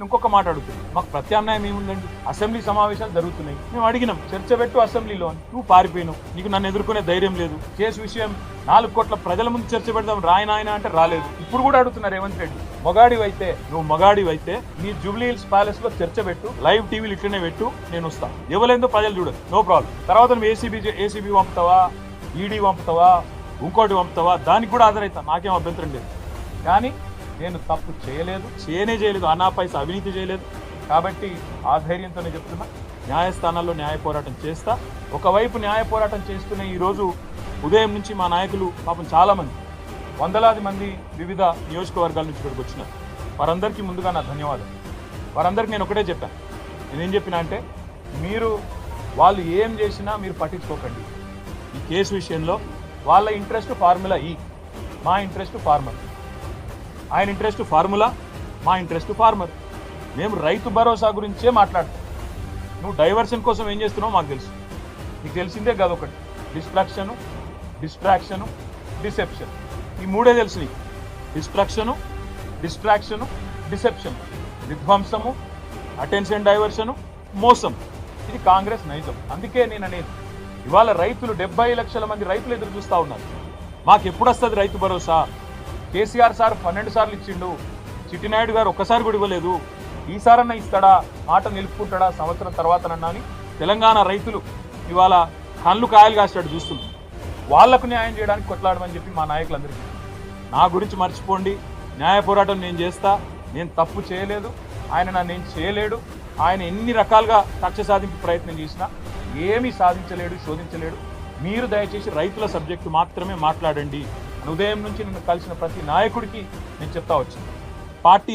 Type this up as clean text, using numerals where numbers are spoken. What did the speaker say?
నేను ఇంకొక మాట అడుగుతున్నాను, మాకు ప్రత్యామ్నాయం ఏముందండి? అసెంబ్లీ సమావేశాలు జరుగుతున్నాయి, మేము అడిగినాం చర్చ పెట్టు అసెంబ్లీలో అని. నువ్వు పారిపోయినావు, నీకు నన్ను ఎదుర్కొనే ధైర్యం లేదు. కేసు విషయం 4 కోట్ల ప్రజల ముందు చర్చ పెడదాం రాయనాయన అంటే రాలేదు. ఇప్పుడు కూడా అడుగుతున్నారు రేవంత్ రెడ్డి, మొగాడివైతే నువ్వు మొగాడివైతే నీ జూబ్లీ హిల్స్ ప్యాలెస్ లో చర్చ పెట్టు, లైవ్ టీవీలు ఇట్లనే పెట్టు, నేను వస్తా. ఎవలేందో ప్రజలు చూడదు, నో ప్రాబ్లం. తర్వాత నువ్వు ఏసీబీ పంపుతావా, ఈడీ పంపుతావా, ఇంకోటి పంపుతావా, దానికి కూడా హాజరవుతా, నాకేం అభ్యంతరం లేదు. కానీ నేను తప్పు చేయలేదు, అనాపైస అవినీతి చేయలేదు. కాబట్టి ఆ ధైర్యంతోనే చెప్తున్నా, న్యాయస్థానాల్లో న్యాయ పోరాటం చేస్తా. ఒకవైపు న్యాయ పోరాటం చేస్తూనే ఈరోజు ఉదయం నుంచి మా నాయకులు పాపం చాలామంది, వందలాది మంది వివిధ నియోజకవర్గాల నుంచి ఇక్కడికి వచ్చినారు. వారందరికీ ముందుగా నా ధన్యవాదాలు. వారందరికీ నేను ఒకటే చెప్పాను, నేనేం చెప్పినా అంటే, మీరు వాళ్ళు ఏం చేసినా మీరు పట్టించుకోకండి. ఈ కేసు విషయంలో వాళ్ళ ఇంట్రెస్ట్ ఫార్ములా ఈ, మా ఇంట్రెస్ట్ ఫార్మర్. ఆయన ఇంట్రెస్ట్ ఫార్ములా, మా ఇంట్రెస్ట్ ఫార్మర్. మేము రైతు భరోసా గురించే మాట్లాడతాం. నువ్వు డైవర్షన్ కోసం ఏం చేస్తున్నావు మాకు తెలుసు, నీకు తెలిసిందే కదా. ఒకటి డిస్ట్రాక్షను, డిసెప్షన్. ఈ మూడే తెలుసు నీకు. డిస్ట్రాక్షను, డిసెప్షన్, విధ్వంసము, అటెన్షన్ డైవర్షను, మోసం. ఇది కాంగ్రెస్ నైజం. అందుకే నేను అనేది, ఇవాళ రైతులు 70 లక్షల మంది రైతులు ఎదురు చూస్తూ ఉన్నారు. మాకు ఎప్పుడు వస్తుంది రైతు భరోసా? కేసీఆర్ సార్ 12 సార్లు ఇచ్చిండు, చిట్టినాయుడు గారు ఒక్కసారి కూడా ఇవ్వలేదు. ఈసారన్నా ఇస్తాడా, మాట నిలుపుకుంటాడా సంవత్సరం తర్వాతనన్నా అని తెలంగాణ రైతులు ఇవాళ కళ్ళు కాయలు కాస్తాడు చూస్తుంది. వాళ్లకు న్యాయం చేయడానికి కొట్లాడమని చెప్పి మా నాయకులందరికీ, నా గురించి మర్చిపోండి, న్యాయ పోరాటం నేను చేస్తా. నేను తప్పు చేయలేదు, ఆయన నన్ను చేయలేడు. ఆయన ఎన్ని రకాలుగా కక్ష సాధింపు ప్రయత్నం చేసినా ఏమీ సాధించలేడు, శోధించలేడు. మీరు దయచేసి రైతుల సబ్జెక్టు మాత్రమే మాట్లాడండి. ఉదయం నుంచి నన్ను కలిసిన ప్రతి నాయకుడికి నేను చెప్తా వచ్చింది. పార్టీ